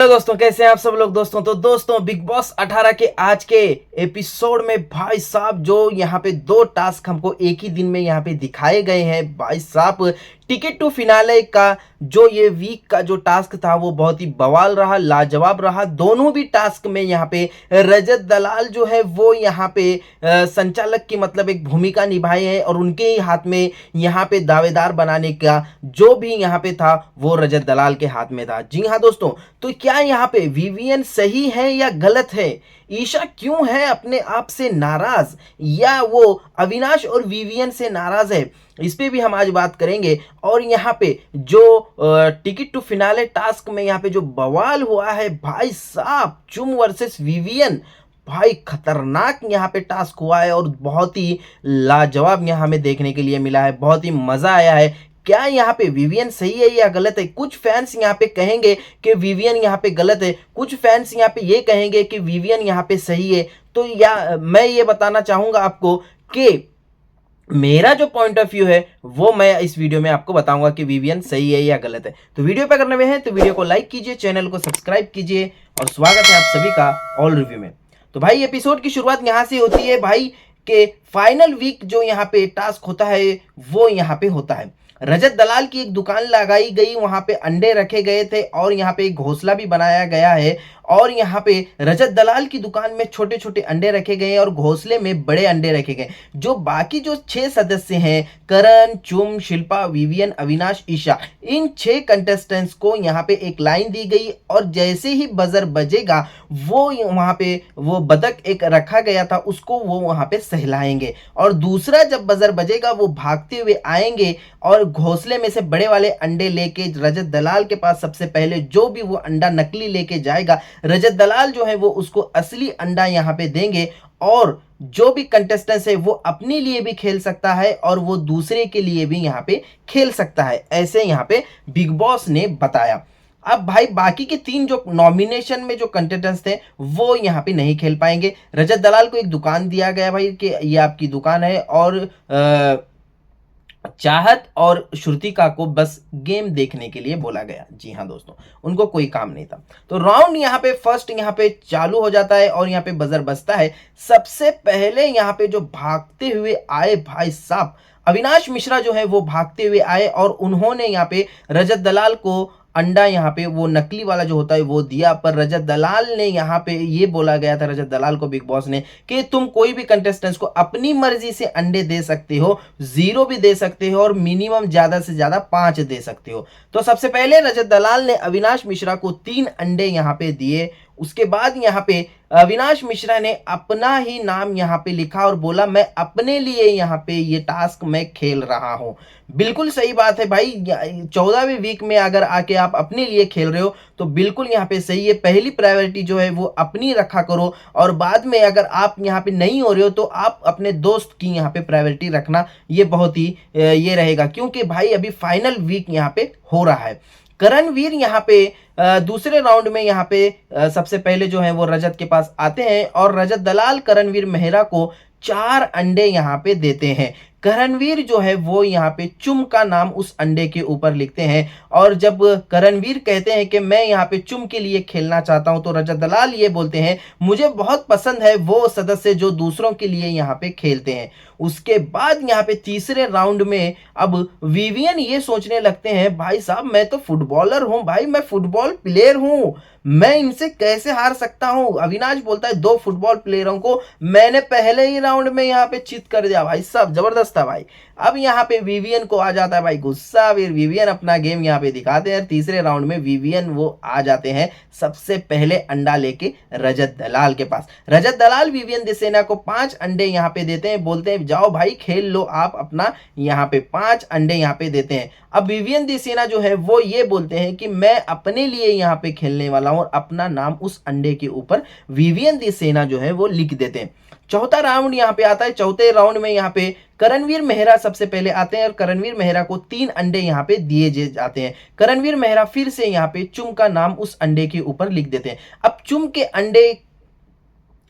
तो दोस्तों कैसे हैं आप सब लोग। दोस्तों बिग बॉस 18 के आज के एपिसोड में भाई साहब जो यहाँ पे दो टास्क हमको एक ही दिन में यहाँ पे दिखाए गए हैं भाई साहब। टिकट टू फिनाले का जो ये वीक का जो टास्क था वो बहुत ही बवाल रहा, लाजवाब रहा। दोनों भी टास्क में यहाँ पे रजत दलाल जो है वो यहाँ पे संचालक की मतलब एक भूमिका निभाए हैं और उनके ही हाथ में यहाँ पे दावेदार बनाने का जो भी यहाँ पे था वो रजत दलाल के हाथ में था। जी हाँ दोस्तों, तो क्या यहाँ पे वीवीएन सही है या गलत है? ईशा क्यों है अपने आप से नाराज, या वो अविनाश और वीवीएन से नाराज है? इस पे भी हम आज बात करेंगे। और यहाँ पे जो टिकट टू फिनाले टास्क में यहाँ पे जो बवाल हुआ है भाई साहब, चुम वर्सेस वीवीएन, भाई खतरनाक यहाँ पे टास्क हुआ है और बहुत ही लाजवाब यहाँ हमें देखने के लिए मिला है। बहुत ही मजा आया है। क्या यहाँ पे वीवीएन सही है या गलत है? कुछ फैंस यहाँ पे कहेंगे कि वीवीएन यहाँ पे गलत है, कुछ फैंस यहाँ पे ये कहेंगे कि वीवीएन यहाँ पे सही है। तो या मैं ये बताना चाहूंगा आपको कि मेरा जो पॉइंट ऑफ व्यू है वो मैं इस वीडियो में आपको बताऊंगा कि वीवीएन सही है या गलत है। तो वीडियो पे करने में है तो वीडियो को लाइक कीजिए, चैनल को सब्सक्राइब कीजिए और स्वागत है आप सभी का ऑल रिव्यू में। तो भाई एपिसोड की शुरुआत यहाँ से होती है भाई के फाइनल वीक जो यहाँ पे टास्क होता है वो यहाँ पे होता है। रजत दलाल की एक दुकान लगाई गई, वहां पे अंडे रखे गए थे और यहाँ पे एक घोंसला भी बनाया गया है। और यहाँ पे रजत दलाल की दुकान में छोटे छोटे अंडे रखे गए और घोंसले में बड़े अंडे रखे गए। जो बाकी जो 6 सदस्य हैं, करण, चुम, शिल्पा, वीवीएन, अविनाश, ईशा, इन 6 कंटेस्टेंट्स को यहाँ पे एक लाइन दी गई और जैसे ही बजर बजेगा वो वहां पे वो बतख एक रखा गया था उसको वो वहां पे सहलाएंगे और दूसरा जब बजर बजेगा वो भागते हुए आएंगे और घोंसले में से बड़े वाले अंडे लेके रजत दलाल के पास सबसे पहले जो भी वो अंडा नकली लेके जाएगा, रजत दलाल जो है वो उसको असली अंडा यहाँ पे देंगे। और जो भी कंटेस्टेंट है वो अपने लिए भी खेल सकता है और वो दूसरे के लिए भी यहाँ पे खेल सकता है, ऐसे यहाँ पे बिग बॉस ने बताया। अब भाई बाकी के 3 जो नॉमिनेशन में जो कंटेस्टेंट्स थे वो यहाँ पे नहीं खेल पाएंगे। रजत दलाल को एक दुकान दिया गया भाई कि ये आपकी दुकान है और चाहत और श्रुतिका को बस गेम देखने के लिए बोला गया। जी हाँ दोस्तों, उनको कोई काम नहीं था। तो राउंड यहाँ पे फर्स्ट यहाँ पे चालू हो जाता है और यहाँ पे बजर बजता है। सबसे पहले यहाँ पे जो भागते हुए आए भाई साहब, अविनाश मिश्रा जो है वो भागते हुए आए और उन्होंने यहाँ पे रजत दलाल को अंडा यहाँ पे वो नकली वाला जो होता है वो दिया। पर रजत दलाल ने यहाँ पे ये बोला गया था रजत दलाल को बिग बॉस ने कि तुम कोई भी कंटेस्टेंट्स को अपनी मर्जी से अंडे दे सकते हो, 0 भी दे सकते हो और मिनिमम ज्यादा से ज्यादा 5 दे सकते हो। तो सबसे पहले रजत दलाल ने अविनाश मिश्रा को 3 अंडे यहाँ पे दिए। उसके बाद यहाँ पे अविनाश मिश्रा ने अपना ही नाम यहाँ पे लिखा और बोला मैं अपने लिए यहाँ पे ये टास्क मैं खेल रहा हूँ। बिल्कुल सही बात है भाई, 14वें वीक में अगर आके आप अपने लिए खेल रहे हो तो बिल्कुल यहाँ पे सही है। पहली प्रायोरिटी जो है वो अपनी रखा करो और बाद में अगर आप यहाँ पे नहीं हो रहे हो तो आप अपने दोस्त की यहाँ पे प्रायोरिटी रखना, ये बहुत ही ये रहेगा क्योंकि भाई अभी फाइनल वीक यहाँ पे हो रहा है। करणवीर यहाँ पे दूसरे राउंड में यहाँ पे सबसे पहले जो है वो रजत के पास आते हैं और रजत दलाल करणवीर मेहरा को 4 अंडे यहाँ पे देते हैं। करणवीर जो है वो यहाँ पे चुम का नाम उस अंडे के ऊपर लिखते हैं और जब करणवीर कहते हैं कि मैं यहाँ पे चुम के लिए खेलना चाहता हूं तो रजत दलाल ये बोलते हैं मुझे बहुत पसंद है वो सदस्य जो दूसरों के लिए यहाँ पे खेलते हैं। उसके बाद यहाँ पे तीसरे राउंड में अब वीवीएन ये सोचने लगते हैं भाई साहब मैं तो फुटबॉलर हूं, भाई मैं फुटबॉल प्लेयर हूं, मैं इनसे कैसे हार सकता हूं। अविनाश बोलता है 2 फुटबॉल प्लेयरों को मैंने पहले ही राउंड में यहाँ पे चित कर दिया। भाई साहब जबरदस्त था भाई। अब यहाँ पे वीवीएन को आ जाता है भाई गुस्सा, फिर वीवीएन अपना गेम यहाँ पे दिखाते हैं। तीसरे राउंड में वीवीएन वो आ जाते हैं सबसे पहले अंडा लेके रजत दलाल के पास। रजत दलाल वीवीएन दिसेना को 5 अंडे यहाँ पे देते हैं, बोलते हैं जाओ भाई खेल लो आप अपना, यहाँ पे 5 अंडे यहाँ पे देते हैं। अब विवियन दिसेना जो है वो ये बोलते हैं कि मैं अपने लिए यहाँ पे खेलने वाला हूं और अपना नाम उस अंडे के ऊपर विवियन दिसेना जो है वो लिख देते हैं। चौथा राउंड यहाँ पे आता है। चौथे राउंड में यहाँ पे करणवीर मेहरा सबसे पहले आते हैं और करणवीर मेहरा को 3 अंडे यहाँ पे दिए जाते हैं। करणवीर मेहरा फिर से यहाँ पे चुम का नाम उस अंडे के ऊपर लिख देते हैं। अब चुम के अंडे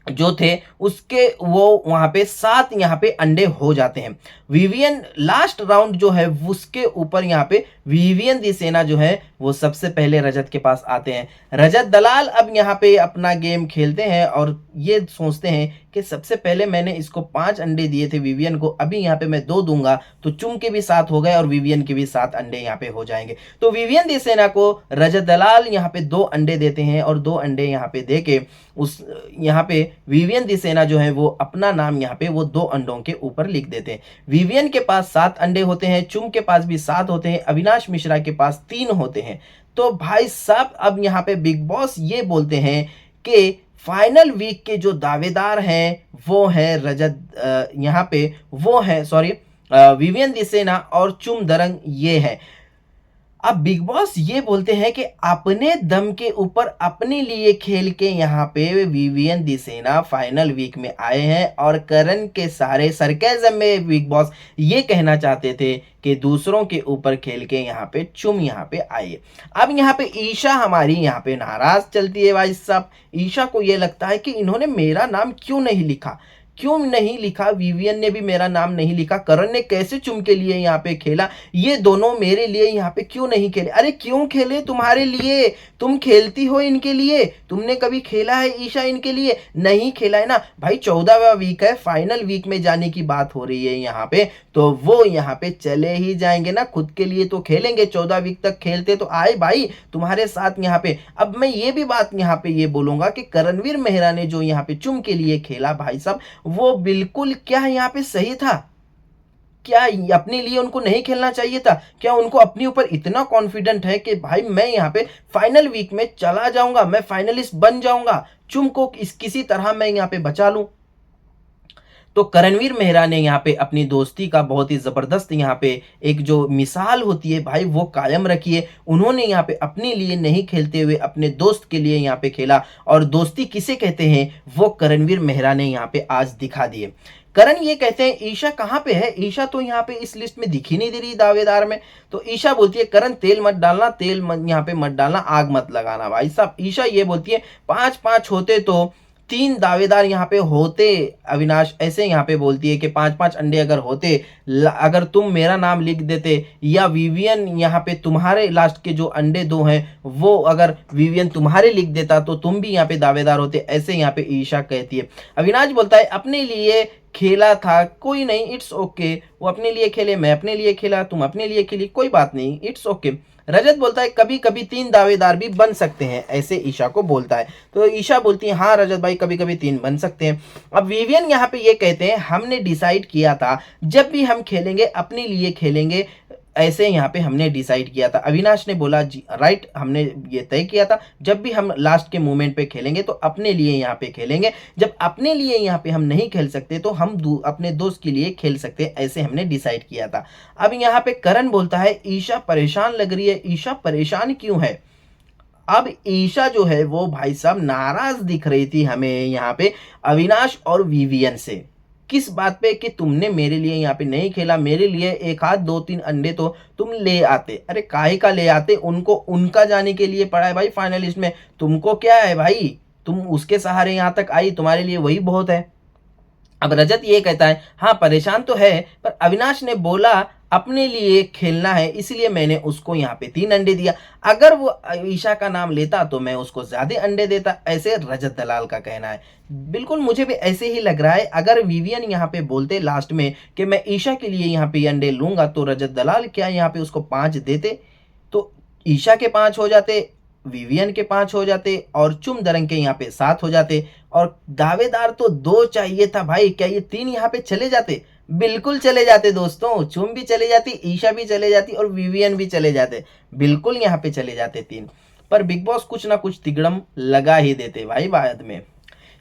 जो थे उसके वो वहां पे 7 यहाँ पे अंडे हो जाते हैं। विवियन लास्ट राउंड जो है उसके ऊपर यहाँ पे विवियन दिसेना जो है वो सबसे पहले रजत के पास आते हैं। रजत दलाल अब यहाँ पे अपना गेम खेलते हैं और ये सोचते हैं कि सबसे पहले मैंने इसको 5 अंडे दिए थे विवियन को, अभी यहाँ पे मैं 2 दूंगा तो चुम के भी 7 हो गए और विवियन के भी 7 अंडे यहाँ पे हो जाएंगे। तो विवियन दिसेना को रजत दलाल यहाँ पे 2 अंडे देते हैं और 2 अंडे यहाँ पे देके उस यहाँ पे विवियन दिसेना जो है वो अपना नाम यहाँ पे वो 2 अंडों के ऊपर लिख देते हैं। विवियन के पास 7 अंडे होते हैं, चुम के पास भी 7 होते हैं, अविनाश मिश्रा के पास 3 होते हैं। तो भाई साहब अब यहाँ पे बिग बॉस ये बोलते हैं कि फाइनल वीक के जो दावेदार हैं वो है रजत यहाँ पे वो है सॉरी विवियन दिसेना और चुम दरंग ये है। अब बिग बॉस ये बोलते हैं कि अपने दम के ऊपर अपने लिए खेल के यहाँ पे विवियन दिसेना फाइनल वीक में आए हैं और करण के सारे सरकेज़म में बिग बॉस ये कहना चाहते थे कि दूसरों के ऊपर खेल के यहाँ पे चुम यहाँ पे आए। अब यहाँ पे ईशा हमारी यहाँ पे नाराज चलती है भाई साहब। ईशा को ये लगता है कि इन्होंने मेरा नाम क्यों नहीं लिखा, क्यों नहीं लिखा, विवियन ने भी मेरा नाम नहीं लिखा, करण ने कैसे चुम के लिए यहाँ पे खेला, ये दोनों मेरे लिए यहाँ पे क्यों नहीं खेले। अरे क्यों खेले तुम्हारे लिए, तुम खेलती हो इनके लिए, तुमने कभी खेला है ईशा इनके लिए, नहीं खेला है ना भाई। 14वां वीक है, फाइनल वीक में जाने की बात हो रही है यहाँ पे, तो वो यहाँ पे चले ही जाएंगे ना, खुद के लिए तो खेलेंगे। 14 वीक तक खेलते तो आए भाई तुम्हारे साथ यहाँ पे। अब मैं ये भी बात यहाँ पे ये बोलूंगा कि करणवीर मेहरा ने जो यहाँ पे चुम के लिए खेला भाई साहब वो बिल्कुल क्या यहाँ पे सही था, क्या अपने लिए उनको नहीं खेलना चाहिए था, क्या उनको अपने ऊपर इतना कॉन्फिडेंट है कि भाई मैं यहाँ पे फाइनल वीक में चला जाऊंगा, मैं फाइनलिस्ट बन जाऊंगा, चुम को किसी तरह मैं यहाँ पे बचा लूं। तो करणवीर मेहरा ने यहाँ पे अपनी दोस्ती का बहुत ही ज़बरदस्त यहाँ पे एक जो मिसाल होती है भाई वो कायम रखी है। उन्होंने यहाँ पे अपने लिए नहीं खेलते हुए अपने दोस्त के लिए यहाँ पे खेला, और दोस्ती किसे कहते हैं वो करणवीर मेहरा ने यहाँ पे आज दिखा दिए। करण ये कहते हैं ईशा कहाँ पे है, ईशा तो यहाँ पे इस लिस्ट में दिखी नहीं दे रही दावेदार में। तो ईशा बोलती है करण तेल मत डालना, तेल मत यहाँ पे मत डालना, आग मत लगाना भाई साहब। ईशा ये बोलती है 5-5 होते तो 3 दावेदार यहाँ पे होते, अविनाश ऐसे यहाँ पे बोलती है कि 5-5 अंडे अगर होते, अगर तुम मेरा नाम लिख देते या विवियन यहाँ पे तुम्हारे लास्ट के जो अंडे 2 हैं वो अगर विवियन तुम्हारे लिख देता तो तुम भी यहाँ पे दावेदार होते, ऐसे यहाँ पे ईशा कहती है। अविनाश बोलता है अपने लिए खेला था कोई नहीं, इट्स ओके, वो अपने लिए खेले, मैं अपने लिए खेला, तुम अपने लिए खेली, कोई बात नहीं, इट्स ओके। रजत बोलता है कभी कभी 3 दावेदार भी बन सकते हैं, ऐसे ईशा को बोलता है। तो ईशा बोलती है हाँ रजत भाई कभी कभी 3 बन सकते हैं। अब विवियन यहाँ पे ये कहते हैं हमने डिसाइड किया था जब भी हम खेलेंगे अपने लिए खेलेंगे, ऐसे यहाँ पे हमने डिसाइड किया था। अविनाश ने बोला जी राइट, हमने ये तय किया था जब भी हम लास्ट के मोमेंट पे खेलेंगे तो अपने लिए यहाँ पे खेलेंगे, जब अपने लिए यहाँ पे हम नहीं खेल सकते तो हम अपने दोस्त के लिए खेल सकते हैं, ऐसे हमने डिसाइड किया था। अब यहाँ पे करण बोलता है ईशा परेशान लग रही है, ईशा परेशान क्यों है। अब ईशा जो है वो भाई साहब नाराज दिख रही थी हमें यहाँ पे अविनाश और विवियन से, किस बात पे कि तुमने मेरे लिए यहाँ पे नहीं खेला, मेरे लिए 1 आध 2-3 अंडे तो तुम ले आते। अरे काहे का ले आते, उनको उनका जाने के लिए पड़ा है भाई फाइनलिस्ट में, तुमको क्या है भाई, तुम उसके सहारे यहाँ तक आई, तुम्हारे लिए वही बहुत है। अब रजत ये कहता है हाँ परेशान तो है, पर अविनाश ने बोला अपने लिए खेलना है इसलिए मैंने उसको यहाँ पे 3 अंडे दिया, अगर वो ईशा का नाम लेता तो मैं उसको ज्यादा अंडे देता, ऐसे रजत दलाल का कहना है। बिल्कुल मुझे भी ऐसे ही लग रहा है, अगर विवियन यहाँ पे बोलते लास्ट में कि मैं ईशा के लिए यहाँ पे अंडे लूंगा तो रजत दलाल क्या यहाँ पे उसको 5 देते, तो ईशा के 5 हो जाते, विवियन के 5 हो जाते और चुम दरंग के यहाँ पे 7 हो जाते, और दावेदार तो 2 चाहिए था भाई, क्या ये 3 यहाँ पे चले जाते, बिल्कुल चले जाते दोस्तों, चुम भी चले जाती, ईशा भी चले जाती और विवियन भी चले जाते, बिल्कुल यहाँ पे चले जाते 3। पर बिग बॉस कुछ ना कुछ तिगड़म लगा ही देते भाई बाद में।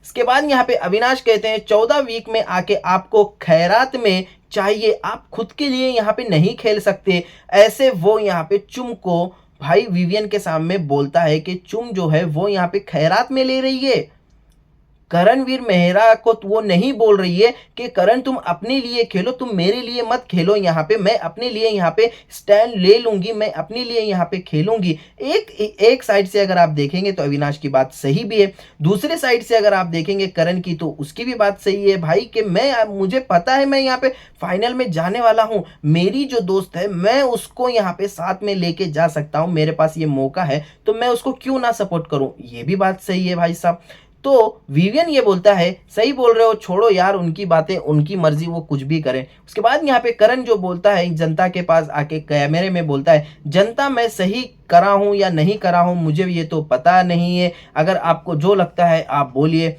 इसके बाद यहाँ पे अविनाश कहते हैं 14 वीक में आके आपको खैरात में चाहिए, आप खुद के लिए यहाँ पे नहीं खेल सकते, ऐसे वो यहाँ पे चुम को भाई विवियन के सामने बोलता है कि चुम जो है वो यहाँ पे खैरात में ले रही है। करणवीर मेहरा को वो नहीं बोल रही है कि करण तुम अपने लिए खेलो, तुम मेरे लिए मत खेलो, यहाँ पे मैं अपने लिए यहाँ पे स्टैंड ले लूंगी, मैं अपने लिए यहाँ पे खेलूंगी। एक साइड से अगर आप देखेंगे तो अविनाश की बात सही भी है, दूसरे साइड से अगर आप देखेंगे करण की तो उसकी भी बात सही है भाई, कि मुझे पता है मैं यहाँ पे फाइनल में जाने वाला हूँ, मेरी जो दोस्त है मैं उसको यहाँ पे साथ में लेके जा सकता हूँ, मेरे पास ये मौका है तो मैं उसको क्यों ना सपोर्ट करूं। ये भी बात सही है भाई साहब। तो विवियन ये बोलता है सही बोल रहे हो, छोड़ो यार उनकी बातें, उनकी मर्जी, वो कुछ भी करें। उसके बाद यहाँ पे करण जो बोलता है जनता के पास आके कैमरे में बोलता है, जनता मैं सही करा हूं या नहीं करा हूं मुझे ये तो पता नहीं है, अगर आपको जो लगता है आप बोलिए,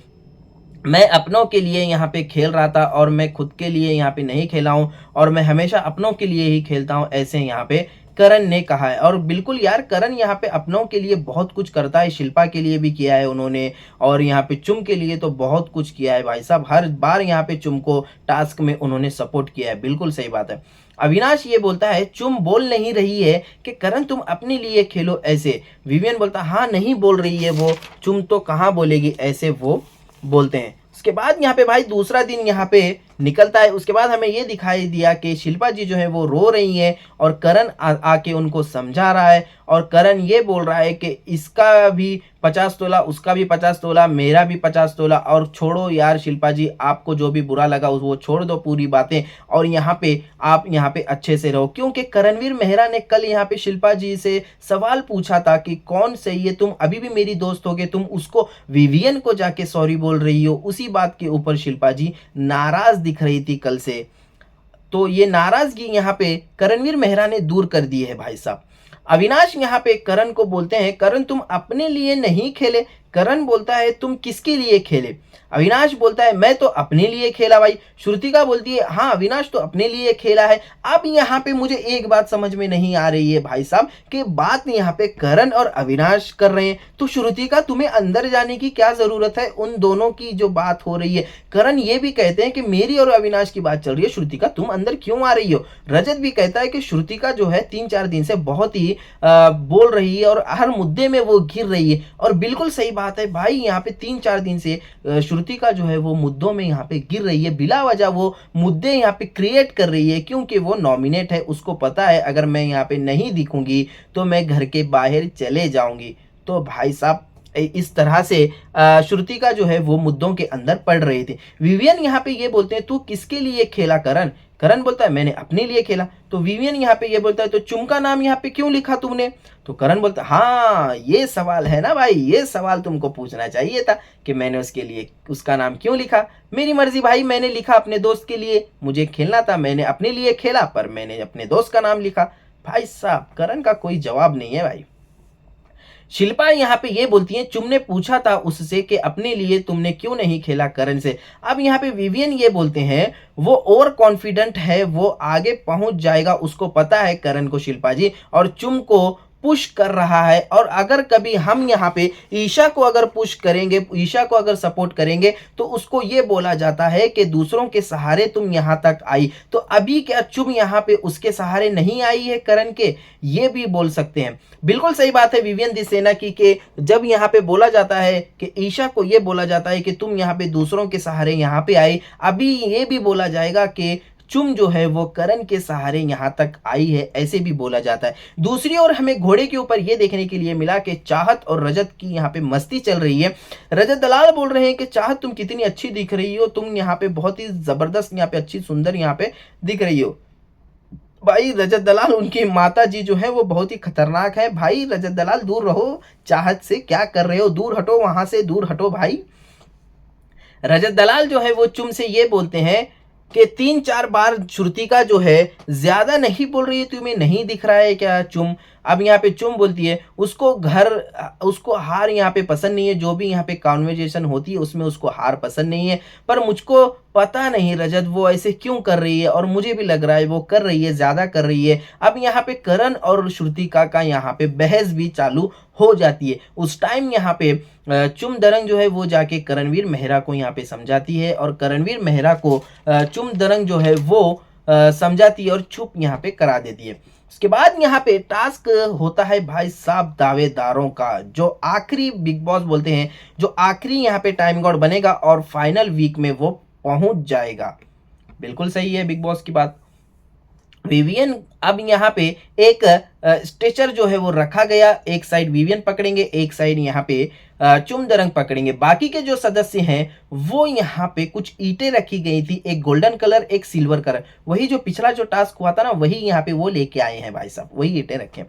मैं अपनों के लिए यहाँ पे खेल रहा था और मैं खुद के लिए यहाँ पे नहीं खेला हूँ और मैं हमेशा अपनों के लिए ही खेलता हूँ, ऐसे यहाँ पे करण ने कहा है। और बिल्कुल यार करण यहाँ पे अपनों के लिए बहुत कुछ करता है, शिल्पा के लिए भी किया है उन्होंने, और यहाँ पे चुम के लिए तो बहुत कुछ किया है भाई साहब, हर बार यहाँ पे चुम को टास्क में उन्होंने सपोर्ट किया है। बिल्कुल सही बात है। अविनाश ये बोलता है चुम बोल नहीं रही है कि करण तुम अपने लिए खेलो ऐसे। विवियन बोलता हाँ नहीं बोल रही है वो, चुम तो कहाँ बोलेगी ऐसे, वो बोलते हैं। उसके बाद यहाँ पे भाई दूसरा दिन यहाँ पे निकलता है। उसके बाद हमें ये दिखाई दिया कि शिल्पा जी जो है वो रो रही है और करण आके उनको समझा रहा है, और करण ये बोल रहा है कि इसका भी 50 तोला, उसका भी 50 तोला, मेरा भी 50 तोला, और छोड़ो यार शिल्पा जी, आपको जो भी बुरा लगा वो छोड़ दो पूरी बातें, और यहाँ पे आप यहाँ पे अच्छे से रहो। क्योंकि करणवीर मेहरा ने कल यहाँ पे शिल्पा जी से सवाल पूछा था कि कौन सही है, तुम अभी भी मेरी दोस्त होगे, तुम उसको विवियन को जाके सॉरी बोल रही हो। उसी बात के ऊपर शिल्पा जी नाराज दिख रही थी कल से, तो ये नाराजगी यहाँ पे करणवीर मेहरा ने दूर कर दी है भाई साहब। अविनाश यहाँ पे करण को बोलते हैं करण तुम अपने लिए नहीं खेले। करण बोलता है तुम किसके लिए खेले। अविनाश बोलता है मैं तो अपने लिए खेला भाई। श्रुतिका बोलती है हाँ अविनाश तो अपने लिए खेला है। अब यहाँ पे मुझे एक बात समझ में नहीं आ रही है भाई साहब, कि बात यहाँ पे करण और अविनाश कर रहे हैं, तो श्रुतिका तुम्हें अंदर जाने की क्या जरूरत है। उन दोनों की जो बात हो रही है, करण ये भी कहते हैं कि मेरी और अविनाश की बात चल रही है, श्रुतिका तुम अंदर क्यों आ रही हो। रजत भी कहता है कि श्रुतिका जो है 3-4 दिन से बहुत ही बोल रही है और हर मुद्दे में वो घिर रही है, और बिल्कुल सही बात है भाई, यहाँ पे 3-4 दिन से श्रुतिका जो है वो मुद्दों में यहाँ पे गिर रही है, बिला वजह वो मुद्दे यहाँ पे क्रिएट कर रही है, क्योंकि वो नॉमिनेट है, उसको पता है अगर मैं यहाँ पे नहीं दिखूंगी तो मैं घर के बाहर चले जाऊंगी। तो भाई साहब इस तरह से श्रुतिका जो है वो मुद्दों के अंदर पड़ रही थी। विवियन यहाँ पे ये बोलते हैं तू किसके लिए खेला करण। करण बोलता है मैंने अपने लिए खेला। तो विवियन यहाँ पे ये बोलता है तो चुम का नाम यहाँ पे क्यों लिखा तुमने। तो करण बोलता है हाँ ये सवाल है ना भाई, ये सवाल तुमको पूछना चाहिए था कि मैंने उसके लिए उसका नाम क्यों लिखा। मेरी मर्जी भाई, मैंने लिखा अपने दोस्त के लिए, मुझे खेलना था, मैंने अपने लिए खेला, पर मैंने अपने दोस्त का नाम लिखा। भाई साहब करण का कोई जवाब नहीं है भाई। शिल्पा यहाँ पे ये बोलती है चुम ने पूछा था उससे कि अपने लिए तुमने क्यों नहीं खेला करण से। अब यहाँ पे विवियन ये बोलते हैं वो ओवर कॉन्फिडेंट है, वो आगे पहुंच जाएगा, उसको पता है करण को शिल्पा जी, और चुम को पुश कर रहा है। और अगर कभी हम यहाँ पे ईशा को अगर पुश करेंगे, ईशा को अगर सपोर्ट करेंगे, तो उसको ये बोला जाता है कि दूसरों के सहारे तुम यहाँ तक आई, तो अभी क्या चुम यहाँ पे उसके सहारे नहीं आई है करण के, ये भी बोल सकते हैं। बिल्कुल सही बात है विवियन दिसेना की, कि जब यहाँ पे बोला जाता है कि ईशा को ये बोला जाता है कि तुम यहाँ पे दूसरों के सहारे यहाँ पे आई, अभी ये भी बोला जाएगा कि चुम जो है वो करण के सहारे यहाँ तक आई है, ऐसे भी बोला जाता है। दूसरी ओर हमें घोड़े के ऊपर ये देखने के लिए मिला कि चाहत और रजत की यहाँ पे मस्ती चल रही है। रजत दलाल बोल रहे हैं कि चाहत तुम कितनी अच्छी दिख रही हो, तुम यहाँ पे बहुत ही जबरदस्त, यहाँ पे अच्छी सुंदर यहाँ पे दिख रही हो। भाई रजत दलाल, उनकी माता जी जो है वो बहुत ही खतरनाक है भाई। रजत दलाल दूर रहो चाहत से, क्या कर रहे हो, दूर हटो वहां से, दूर हटो भाई। रजत दलाल जो है वो चुम से ये बोलते हैं कि 3-4 बार श्रुतिका जो है ज्यादा नहीं बोल रही है, तुम्हें नहीं दिख रहा है क्या चुम। अब यहाँ पे चुम बोलती है उसको हार यहाँ पे पसंद नहीं है, जो भी यहाँ पे कॉन्वर्जेशन होती है उसमें उसको हार पसंद नहीं है, पर मुझको पता नहीं रजत वो ऐसे क्यों कर रही है, और मुझे भी लग रहा है वो कर रही है, ज्यादा कर रही है। अब यहाँ पे करण और श्रुतिका का यहाँ पे बहस भी चालू हो जाती है। उस टाइम यहाँ पे चुम दरंग जो है वो जाके करणवीर मेहरा को यहाँ पे समझाती है, और करणवीर मेहरा को चुम दरंग जो है वो समझाती है और चुप यहाँ पे करा देती है। उसके बाद यहाँ पे टास्क होता है भाई साहब दावेदारों का, जो आखिरी बिग बॉस बोलते हैं, जो आखिरी यहाँ पे टाइम गॉड बनेगा और फाइनल वीक में वो पहुंच जाएगा। बिल्कुल सही है बिग बॉस की बात। विवियन अब यहाँ पे एक स्ट्रेचर जो है वो रखा गया, एक साइड विवियन पकड़ेंगे, एक साइड यहाँ पे चुमदरंग पकड़ेंगे। बाकी के जो सदस्य हैं वो यहाँ पे कुछ ईंटें रखी गई थी, एक गोल्डन कलर एक सिल्वर कलर, वही जो पिछला जो टास्क हुआ था ना वही यहाँ पे वो लेके आए हैं भाई साहब, वही ईंटें रखे।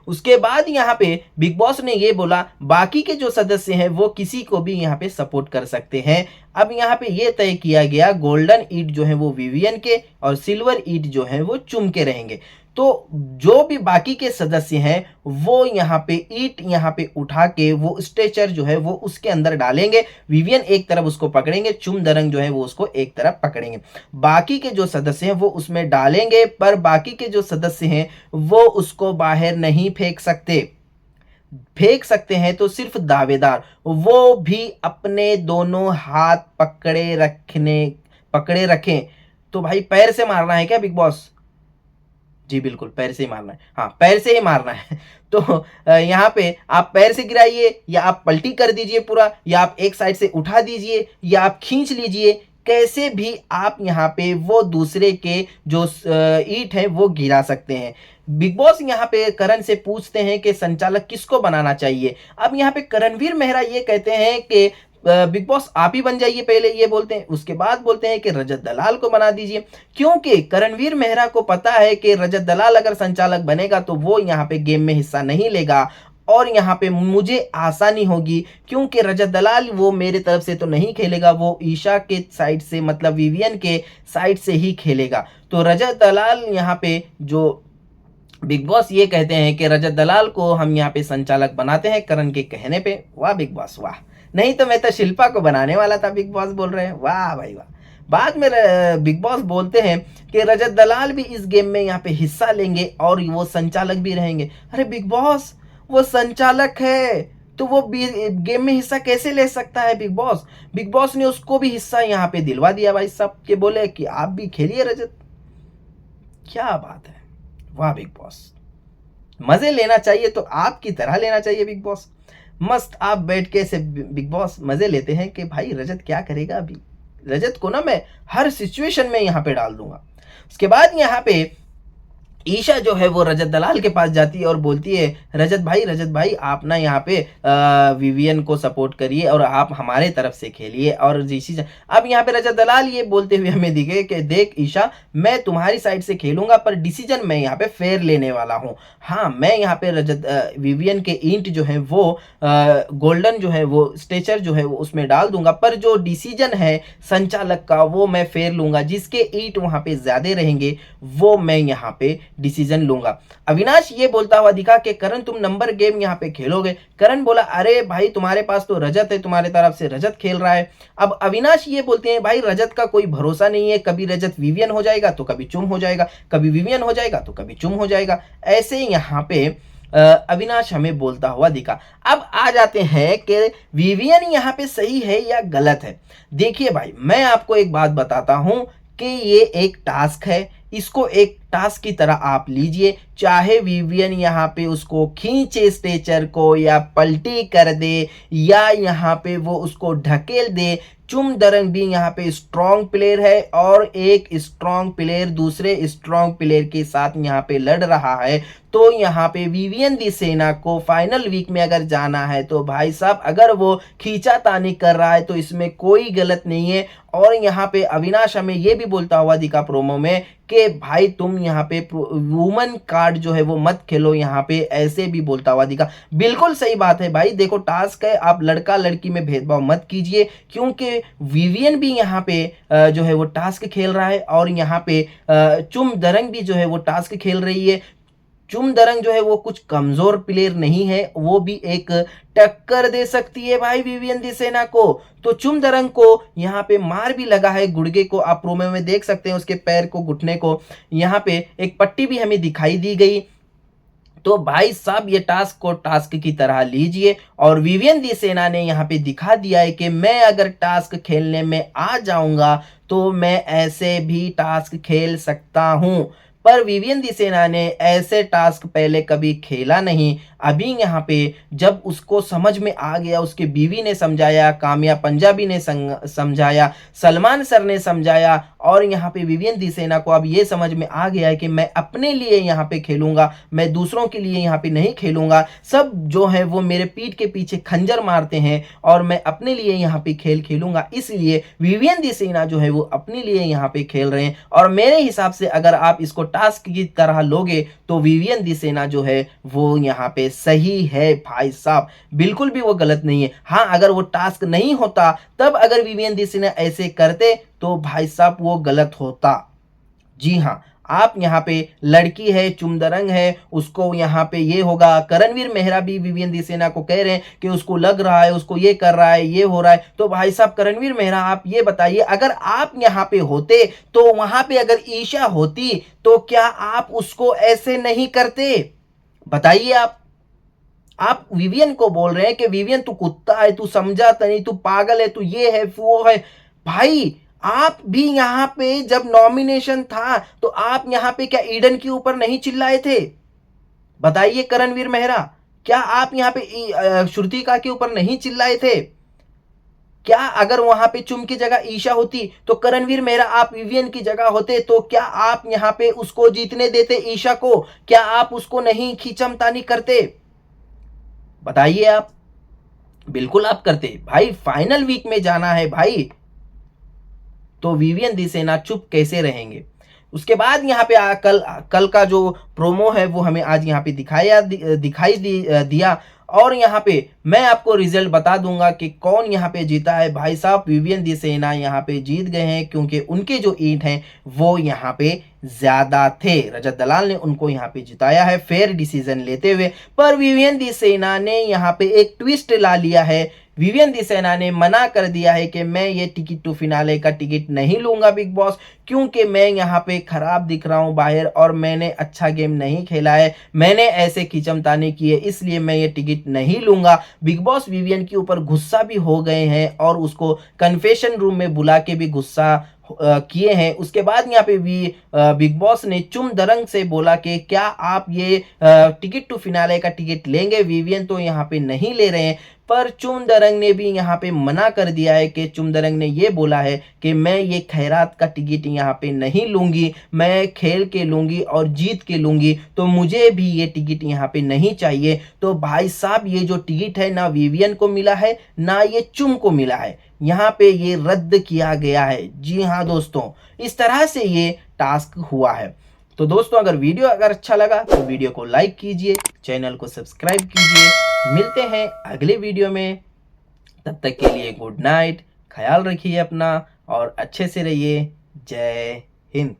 उसके बाद यहाँ पे बिग बॉस ने ये बोला बाकी के जो सदस्य हैं वो किसी को भी यहाँ पे सपोर्ट कर सकते हैं। अब यहाँ पे ये तय किया गया गोल्डन ईट जो है वो विवियन के और सिल्वर ईट जो है वो चुम के रहेंगे। तो जो भी बाकी के सदस्य हैं वो यहाँ पे ईट यहाँ पे उठा के वो स्ट्रेचर जो है वो उसके अंदर डालेंगे, विवियन एक तरफ उसको पकड़ेंगे, चुमदरंग जो है वो उसको एक तरफ पकड़ेंगे, बाकी के जो सदस्य हैं वो उसमें डालेंगे, पर बाकी के जो सदस्य हैं वो उसको बाहर नहीं फेंक सकते। फेंक सकते हैं तो सिर्फ दावेदार, वो भी अपने दोनों हाथ पकड़े रखें। तो भाई पैर से मारना है क्या बिग बॉस? जी बिल्कुल पैर से ही मारना है, हाँ पैर से ही मारना है। तो यहाँ पे आप पैर से गिराइए या आप पलटी कर दीजिए पूरा, या आप एक साइड से उठा दीजिए या आप खींच लीजिए, कैसे भी आप यहाँ पे वो दूसरे के जो ईंट है वो गिरा सकते हैं। बिग बॉस यहाँ पे करण से पूछते हैं कि संचालक किसको बनाना चाहिए। अब यहाँ पे करणवीर मेहरा ये कहते हैं कि बिग बॉस आप ही बन जाइए, पहले ये बोलते हैं, उसके बाद बोलते हैं कि रजत दलाल को बना दीजिए, क्योंकि करणवीर मेहरा को पता है कि रजत दलाल अगर संचालक बनेगा तो वो यहाँ पे गेम में हिस्सा नहीं लेगा और यहाँ पे मुझे आसानी होगी, क्योंकि रजत दलाल वो मेरे तरफ से तो नहीं खेलेगा, वो ईशा के साइड से मतलब विवियन के साइड से ही खेलेगा। तो रजत दलाल यहाँ पे जो बिग बॉस ये कहते हैं कि रजत दलाल को हम यहाँ पे संचालक बनाते हैं करण के कहने पे। वाह बिग बॉस वाह, नहीं तो मैं तो शिल्पा को बनाने वाला था, बिग बॉस बोल रहे हैं, वाह भाई वाह। बाद में बिग बॉस बोलते हैं कि रजत दलाल भी इस गेम में यहाँ पे हिस्सा लेंगे और वो संचालक भी रहेंगे। अरे बिग बॉस वो संचालक है तो वो गेम में हिस्सा कैसे ले सकता है बिग बॉस? बिग बॉस ने उसको भी हिस्सा यहाँ पे दिलवा दिया भाई साहब, के बोले कि आप भी खेलिए रजत। क्या बात है, वाह बिग बॉस। मजे लेना चाहिए तो आपकी तरह लेना चाहिए बिग बॉस, मस्त आप बैठ के से बिग बॉस मजे लेते हैं कि भाई रजत क्या करेगा अभी, रजत को ना मैं हर सिचुएशन में यहाँ पे डाल दूंगा। उसके बाद यहाँ पे ईशा जो है वो रजत दलाल के पास जाती है और बोलती है रजत भाई आप ना यहाँ पे विवियन को सपोर्ट करिए और आप हमारे तरफ से खेलिए और डिसीजन। अब यहाँ पे रजत दलाल ये बोलते हुए हमें दिखे कि देख ईशा मैं तुम्हारी साइड से खेलूंगा पर डिसीजन मैं यहाँ पे फेयर लेने वाला हूँ। हाँ मैं यहाँ पे विवियन के ईंट जो है वो गोल्डन जो है वो स्ट्रेचर जो है वो उसमें डाल दूंगा, पर जो डिसीजन है संचालक का वो मैं फेयर लूंगा, जिसके ईंट वहाँ पे ज्यादा रहेंगे वो मैं यहाँ पे डिसीजन लूंगा। अविनाश ये बोलता हुआ दिखा कि करण तुम नंबर गेम यहाँ पे खेलोगे। करण बोला अरे भाई तुम्हारे पास तो रजत है, तुम्हारे तरफ से रजत खेल रहा है। अब अविनाश ये बोलते हैं भाई रजत का कोई भरोसा नहीं है, कभी रजत विवियन हो जाएगा तो कभी चुम हो जाएगा, कभी विवियन हो जाएगा तो कभी चुम हो जाएगा। ऐसे ही यहाँ पे अविनाश हमें बोलता हुआ दिखा। अब आ जाते हैं कि विवियन यहाँ पे सही है या गलत है। देखिए भाई मैं आपको एक बात बताता हूं कि ये एक टास्क है, इसको एक टास्क की तरह आप लीजिए, चाहे विवियन यहाँ पे उसको खींचे स्ट्रेचर को या पलटी कर दे या यहाँ पे वो उसको ढकेल दे। चुमदरंग भी यहाँ पे स्ट्रॉन्ग प्लेयर है और एक स्ट्रॉन्ग प्लेयर दूसरे स्ट्रॉन्ग प्लेयर के साथ यहाँ पे लड़ रहा है। तो यहाँ पे विवियन दी सेना को फाइनल वीक में अगर जाना है तो भाई साहब अगर वो खींचातानी कर रहा है तो इसमें कोई गलत नहीं है। और यहाँ पे अविनाश हमें ये भी बोलता हुआ दिखा प्रोमो में कि भाई तुम यहाँ पे वुमन कार्ड जो है वो मत खेलो, यहाँ पे ऐसे भी बोलता हुआ दिखा। बिल्कुल सही बात है भाई, देखो टास्क है, आप लड़का लड़की में भेदभाव मत कीजिए, क्योंकि विवियन भी यहाँ पे जो है वो टास्क खेल रहा है और यहाँ पे चुमदरंग भी जो है वो टास्क खेल रही है। चुमदरंग जो है वो कुछ कमजोर प्लेयर नहीं है, वो भी एक टक्कर दे सकती है भाई विवियन दी सेना को। तो चुमदरंग को यहाँ पे मार भी लगा है गुड़गे को, आप प्रोमो में देख सकते हैं उसके पैर को घुटने को यहाँ पे एक पट्टी भी हमें दिखाई दी गई। तो भाई साहब ये टास्क को टास्क की तरह लीजिए और विवियन दी सेना ने यहाँ पे दिखा दिया है कि मैं अगर टास्क खेलने में आ जाऊंगा तो मैं ऐसे भी टास्क खेल सकता हूं। पर विवियन दी सेना ने ऐसे टास्क पहले कभी खेला नहीं। अभी यहाँ पे जब उसको समझ में आ गया, उसकी बीवी ने समझाया, काम्या पंजाबी ने समझाया, सलमान सर ने समझाया, और यहाँ पे विवियन दी सेना को अब ये समझ में आ गया है कि मैं अपने लिए यहाँ पे खेलूंगा, मैं दूसरों के लिए यहाँ पे नहीं खेलूंगा। सब जो है वो मेरे पीठ के पीछे खंजर मारते हैं और मैं अपने लिए यहाँ पे खेल खेलूंगा। इसलिए विवियन दी सेना जो है वो अपने लिए यहाँ पे खेल रहे हैं, और मेरे हिसाब से अगर आप इसको टास्क की तरह लोगे तो विवियन दी सेना जो है वो यहाँ पे सही है भाई साहब, बिल्कुल भी वो गलत नहीं है। हाँ, अगर वो टास्क नहीं होता तब अगर विवियन दी सेना ऐसे करते तो भाई साहब वो गलत होता। जी हाँ, आप यहाँ पे लड़की है, चुमदरंग है, उसको यहाँ पे ये होगा। करणवीर मेहरा भी विवियन दी सेना को कह रहे हैं कि उसको लग रहा है, उसको ये कर रहा है, ये हो रहा है। तो भाई साहब करणवीर मेहरा आप ये बताइए, अगर आप यहाँ पे होते तो वहां पे अगर ईशा होती तो क्या आप उसको ऐसे नहीं करते? बताइए आप विवियन को बोल रहे हैं कि विवियन तू कुत्ता है, तू समझाता नहीं, तू पागल है, तू ये है वो है। भाई आप भी यहाँ पे जब नॉमिनेशन था तो आप यहाँ पे क्या ईडन के ऊपर नहीं चिल्लाए थे? बताइए करणवीर मेहरा, क्या आप यहाँ पे श्रुतिका के ऊपर नहीं चिल्लाए थे? क्या अगर वहां पे चुम की जगह ईशा होती तो करणवीर मेहरा आप विवियन की जगह होते तो क्या आप यहाँ पे उसको जीतने देते ईशा को? क्या आप उसको नहीं खींचमतानी करते? बताइए आप। बिल्कुल आप करते भाई, फाइनल वीक में जाना है भाई, तो विवियन दी सेना चुप कैसे रहेंगे? उसके बाद यहाँ पे कल कल का जो प्रोमो है वो हमें आज यहाँ पे दिया, और यहाँ पे मैं आपको रिजल्ट बता दूंगा कि कौन यहाँ पे जीता है। भाई साहब विवियन दी सेना यहाँ पे जीत गए हैं, क्योंकि उनके जो ईंट हैं वो यहाँ पे ज्यादा थे। रजत दलाल ने उनको यहाँ पे जिताया है फेयर डिसीजन लेते हुए। पर विवियन दी सेना ने यहाँ पे एक ट्विस्ट ला लिया है। विवियन दी सेना ने मना कर दिया है कि मैं ये टिकट टू फिनाले का टिकट नहीं लूंगा बिग बॉस, क्योंकि मैं यहाँ पे खराब दिख रहा हूँ बाहर और मैंने अच्छा गेम नहीं खेला है, मैंने ऐसे खींचमताने किए, इसलिए मैं ये टिकट नहीं लूंगा। बिग बॉस विवियन के ऊपर गुस्सा भी हो गए हैं और उसको कन्फेशन रूम में बुला के भी गुस्सा किए हैं। उसके बाद यहाँ पे भी बिग बॉस ने चुम दरंग से बोला कि क्या आप ये टिकट टू फिनाले का टिकट लेंगे? विवियन तो यहाँ पे नहीं ले रहे हैं, पर चुमदरंग ने भी यहाँ पे मना कर दिया है कि चुमदरंग ने ये बोला है कि मैं ये खैरात का टिकट यहाँ पे नहीं लूंगी, मैं खेल के लूंगी और जीत के लूंगी, तो मुझे भी ये टिकट यहाँ पे नहीं चाहिए। तो भाई साहब ये जो टिकट है ना विवियन को मिला है ना ये चुम को मिला है, यहाँ पे ये रद्द किया गया है। जी हाँ दोस्तों, इस तरह से ये टास्क हुआ है। तो दोस्तों अगर अच्छा लगा तो वीडियो को लाइक कीजिए, चैनल को सब्सक्राइब कीजिए। मिलते हैं अगले वीडियो में, तब तक के लिए गुड नाइट, ख्याल रखिए अपना और अच्छे से रहिए। जय हिंद।